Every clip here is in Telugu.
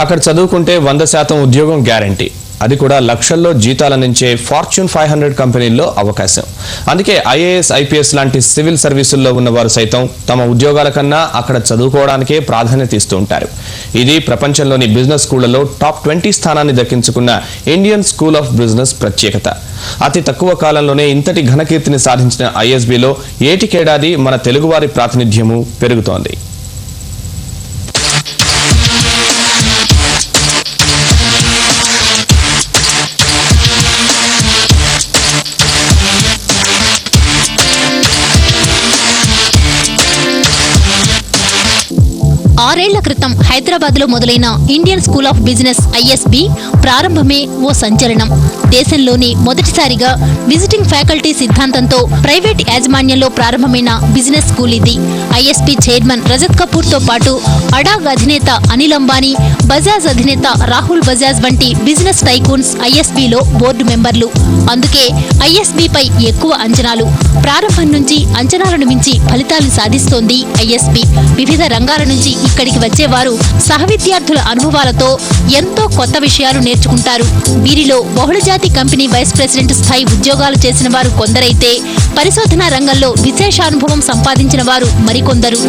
అక్కడ చదువుకుంటే 100% ఉద్యోగం గ్యారంటీ. అది కూడా లక్షల్లో జీతాలనించే ఫార్చ్యూన్ 500 కంపెనీల్లో అవకాశం. అందుకే ఐఏఎస్, ఐపీఎస్ లాంటి సివిల్ సర్వీసుల్లో ఉన్నవారు సైతం తమ ఉద్యోగాల కన్నా అక్కడ చదువుకోవడానికే ప్రాధాన్యత ఇస్తూ ఉంటారు. ఇది ప్రపంచంలోని బిజినెస్ స్కూళ్లలో టాప్ 20 స్థానాన్ని దక్కించుకున్న ఇండియన్ స్కూల్ ఆఫ్ బిజినెస్ ప్రత్యేకత. అతి తక్కువ కాలంలోనే ఇంతటి ఘనకీర్తిని సాధించిన ఐఎస్బీలో ఏటికేడాది మన తెలుగువారి ప్రాతినిధ్యము పెరుగుతోంది. ఆరేళ్ల క్రితం హైదరాబాద్ లో మొదలైన Indian School of Business ISB ప్రారంభమే ఓ సంచలనం. దేశంలోని మొదటిసారిగా విజిటింగ్ ఫ్యాకల్టీ సిద్ధాంతంతో ప్రైవేట్ యాజమాన్యంలో ప్రారంభమైన బిజినెస్ స్కూల్ ఇది. ఐఎస్బి చైర్మన్ రజత్ కపూర్ తో పాటు అడాగ్ అధినేత అనిల్ అంబానీ, బజాజ్ అధినేత రాహుల్ బజాజ్ వంటి బిజినెస్ టైకూన్స్ ఐఎస్బిలో బోర్డు మెంబర్లు. అందుకే ఐఎస్బిపై ఎక్కువ అంచనాలు. ప్రారంభం నుంచి అంచనాలను మించి ఫలితాలు సాధిస్తోంది ఐఎస్బి. వివిధ రంగాల నుంచి ఇక్కడికి వచ్చేవారు సహ విద్యార్థుల అనుభవాలతో ఎంతో కొత్త విషయాలు నేర్చుకుంటారు. వీరిలో బహుళజాతి కంపెనీ వైస్ ప్రెసిడెంట్ స్థాయి ఉద్యోగాలు చేసిన వారు కొందరైతే పరిశోధనా రంగంలో విశేషానుభవం సంపాదించిన వారు మరికొందరు.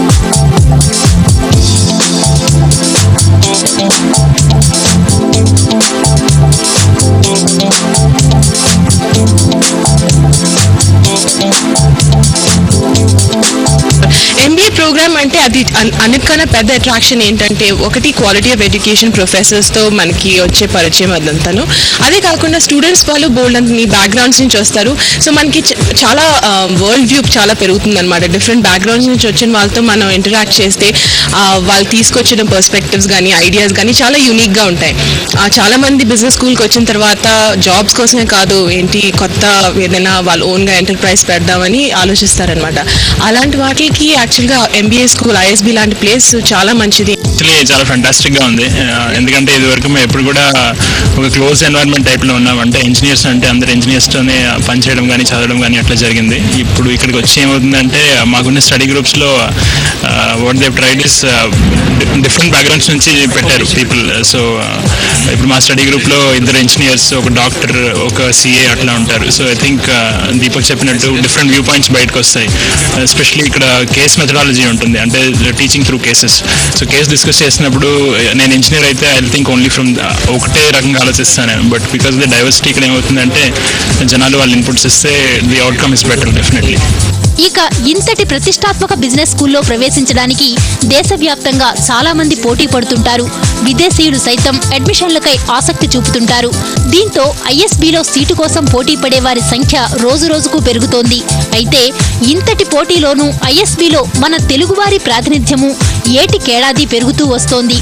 ఎంబీఏ ప్రోగ్రామ్ అంటే అది అన్నిటికన్నా పెద్ద అట్రాక్షన్ ఏంటంటే, ఒకటి క్వాలిటీ ఆఫ్ ఎడ్యుకేషన్, ప్రొఫెసర్స్తో మనకి వచ్చే పరిచయం అదంతాను. అదే కాకుండా స్టూడెంట్స్ వాళ్ళు బోల్డ్ అంత బ్యాక్గ్రౌండ్స్ నుంచి వస్తారు. సో మనకి చాలా వరల్డ్ వ్యూ చాలా పెరుగుతుంది అనమాట. డిఫరెంట్ బ్యాక్గ్రౌండ్స్ నుంచి వచ్చిన వాళ్ళతో మనం ఇంటరాక్ట్ చేస్తే వాళ్ళు తీసుకొచ్చిన పర్స్పెక్టివ్స్ కానీ ఐడియాస్ కానీ చాలా యూనిక్గా ఉంటాయి. చాలా మంది బిజినెస్ స్కూల్కి వచ్చిన తర్వాత జాబ్స్ కోసమే కాదు, ఏంటి కొత్త ఏదైనా వాళ్ళు ఓన్గా ఎంటర్ప్రైజ్ పెడదామని ఆలోచిస్తారనమాట. అలాంటి వాటికి యాక్చువల్గా ఎంబీఏ స్కూల్ ఐఎస్బి లాంటి ప్లేస్ చాలా మంచిది. చాలా ఫెంటాస్టిక్గా ఉంది. ఎందుకంటే ఇదివరకు మేము ఎప్పుడు కూడా ఒక క్లోజ్ ఎన్వైరన్మెంట్ టైప్లో ఉన్నాం. అంటే ఇంజనీర్స్ అంటే అందరు ఇంజనీర్స్తోనే పనిచేయడం కానీ చదవడం కానీ అట్లా జరిగింది. ఇప్పుడు ఇక్కడికి వచ్చి ఏమవుతుందంటే మాకున్న స్టడీ గ్రూప్స్లో what they tried is different backgrounds నుంచి పెట్టారు పీపుల్. సో ఇప్పుడు మా స్టడీ గ్రూప్లో 2 ఇంజనీర్స్, ఒక డాక్టర్, ఒక సిఏ అట్లా ఉంటారు. సో ఐ థింక్ దీపక్ చెప్పినట్టు డిఫరెంట్ వ్యూ పాయింట్స్ బయటకు వస్తాయి. ఎస్పెషల్లీ ఇక్కడ కేస్ మెథడాలజీ ఉంటుంది, అంటే teaching through cases. So case discuss చేసినప్పుడు నేను ఇంజనీర్ అయితే ఐ థింక్ ఓన్లీ ఫ్రమ్ ఒకటే రకంగా ఆలోచిస్తాను. బట్ బికాస్ ద డైవర్సిటీ ఇక్కడ ఏమవుతుందంటే జనాలు వాళ్ళు ఇన్పుట్స్ ఇస్తే the outcome is better definitely. ఇక ఇంతటి ప్రతిష్టాత్మక బిజినెస్ స్కూల్లో ప్రవేశించడానికి దేశవ్యాప్తంగా చాలా మంది పోటీ పడుతుంటారు. విదేశీయులు సైతం అడ్మిషన్లకై ఆసక్తి చూపుతుంటారు. దీంతో ఐఎస్బిలో సీటు కోసం పోటీ పడే వారి సంఖ్య రోజు రోజుకు పెరుగుతోంది. అయితే ఇంతటి పోటీలోనూ ఐఎస్బిలో మన తెలుగువారి ప్రాతినిధ్యము ఏటికేడాది పెరుగుతూ వస్తోంది.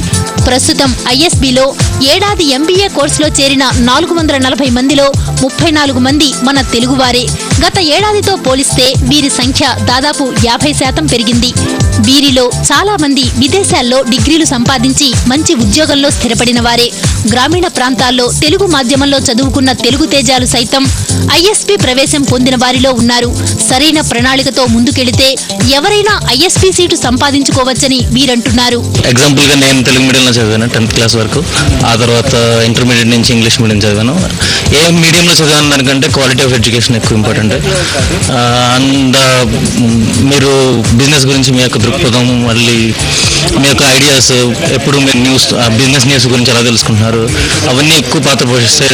ప్రస్తుతం ఐఎస్బిలో ఏడాది ఎంబీఏ కోర్సులో చేరిన 440 మందిలో 34 మంది మన తెలుగువారే. గత ఏడాదితో పోలిస్తే వీరి సంఖ్య దాదాపు 50% పెరిగింది. వీరిలో చాలా మంది విదేశాల్లో డిగ్రీలు సంపాదించి మంచి ఉద్యోగంలో స్థిరపడిన వారే. గ్రామీణ ప్రాంతాల్లో తెలుగు మాధ్యమంలో చదువుకున్న తెలుగు తేజాలు సైతం ఐఎస్బి ప్రవేశం పొందిన వారిలో ఉన్నారు. సరైన ప్రణాళికతో ముందుకెళితే ఎవరైనా ఐఎస్బి సీటు సంపాదించుకోవచ్చని వీరంటున్నారు. ఎగ్జాంపుల్ గా నేను తెలుగు మీడియంలో చదివాను 10th క్లాస్ వరకు. ఆ తర్వాత ఇంటర్మీడియట్ నుంచి ఇంగ్లీష్ మీడియం చదివాను. ఏ మీడియంలో చదివాను దానికంటే క్వాలిటీ ఆఫ్ ఎడ్యుకేషన్ ఎక్కువ ఇంపార్టెంట్. అండ్ మీరు బిజినెస్ గురించి మీ యొక్క దృక్పథం, మళ్ళీ మీ యొక్క ఐడియాస్, ఎప్పుడు మీరు బిజినెస్ న్యూస్ గురించి ఎలా తెలుసుకుంటున్నారు, అవన్నీ ఎక్కువ పాత్ర పోషిస్తాయి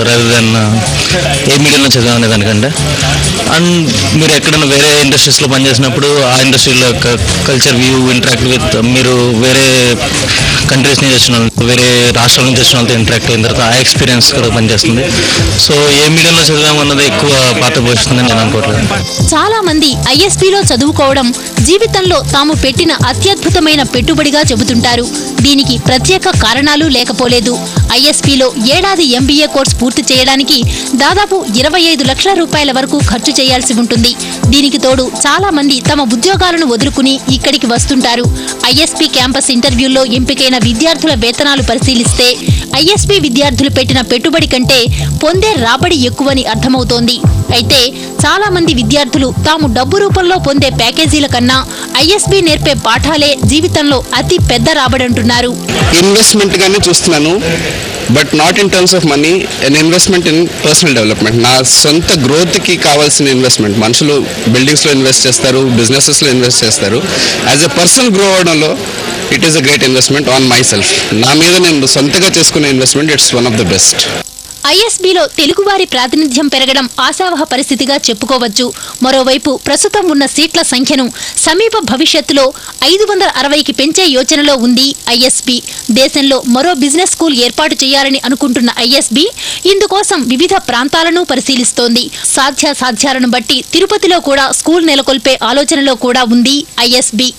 రదర్ దెన్ ఏ మీడియంలో చదివానే దానికంటే. అండ్ మీరు ఎక్కడైనా వేరే ఇండస్ట్రీస్లో పనిచేసినప్పుడు ఆ ఇండస్ట్రీలో యొక్క కల్చర్ వ్యూ, ఇంటరాక్ట్ విత్ మీరు వేరే కంట్రీస్ నుంచి వచ్చిన వాళ్ళు, వేరే రాష్ట్రాల నుంచి వచ్చిన వాళ్ళతో ఇంటరాక్ట్ అయిన తర్వాత ఆ ఎక్స్పీరియన్స్ కూడా పనిచేస్తుంది. సో ఏ మీడియంలో చదివామన్నది ఎక్కువ పాత్ర పోషిస్తుందని నేను అనుకోవట్లేదు. చాలా మంది ఐఎస్బిలో చదువుకోవడం జీవితంలో తాము పెట్టిన అత్యద్భుతమైన పెట్టుబడిగా చెబుతుంటారు. దీనికి ప్రత్యేక కారణాలు లేకపోలేదు. ఐఎస్బిలో ఏడాది ఎంబీఏ కోర్సు పూర్తి చేయడానికి దాదాపు 25 లక్షల రూపాయల వరకు ఖర్చు చేయాల్సి ఉంటుంది. దీనికి తోడు చాలా మంది తమ ఉద్యోగాలను వదులుకుని ఇక్కడికి వస్తుంటారు. ఐఎస్బి క్యాంపస్ ఇంటర్వ్యూల్లో ఎంపికైన విద్యార్థుల వేతనాలు పరిశీలిస్తే ఐఎస్బి విద్యార్థులు పెట్టిన పెట్టుబడి కంటే పొందే రాబడి ఎక్కువని అర్థమవుతోంది. అయితే చాలా మంది విద్యార్థులు తాము డబ్బు రూపంలో పొందే ప్యాకేజీల కన్నా ఐఎస్బి నేర్పే పాఠాలే జీవితంలో అతి పెద్ద రాబడంటున్నారు. ఇన్వెస్ట్మెంట్ గానే చూస్తున్నాను, but not in terms of money, an investment in personal development. నా సొంత గ్రోత్కి కావాల్సిన ఇన్వెస్ట్మెంట్. మనుషులు బిల్డింగ్స్లో ఇన్వెస్ట్ చేస్తారు, బిజినెసెస్లో ఇన్వెస్ట్ చేస్తారు. యాజ్ ఎ పర్సన్ గ్రో అవడంలో it is a great investment on myself. నా మీద నేను సొంతగా చేసుకునే investment it's one of the best. ఐఎస్బిలో తెలుగువారి ప్రాతినిధ్యం పెరగడం ఆశావహ పరిస్థితిగా చెప్పుకోవచ్చు. మరోవైపు ప్రస్తుతం ఉన్న సీట్ల సంఖ్యను సమీప భవిష్యత్తులో 560కి పెంచే యోచనలో ఉంది ఐఎస్బి. దేశంలో మరో బిజినెస్ స్కూల్ ఏర్పాటు చేయాలని అనుకుంటున్న ఐఎస్బి ఇందుకోసం వివిధ ప్రాంతాలను పరిశీలిస్తోంది. సాధ్యాసాధ్యాలను బట్టి తిరుపతిలో కూడా స్కూల్ నెలకొల్పే ఆలోచనలో కూడా ఉంది ఐఎస్బి.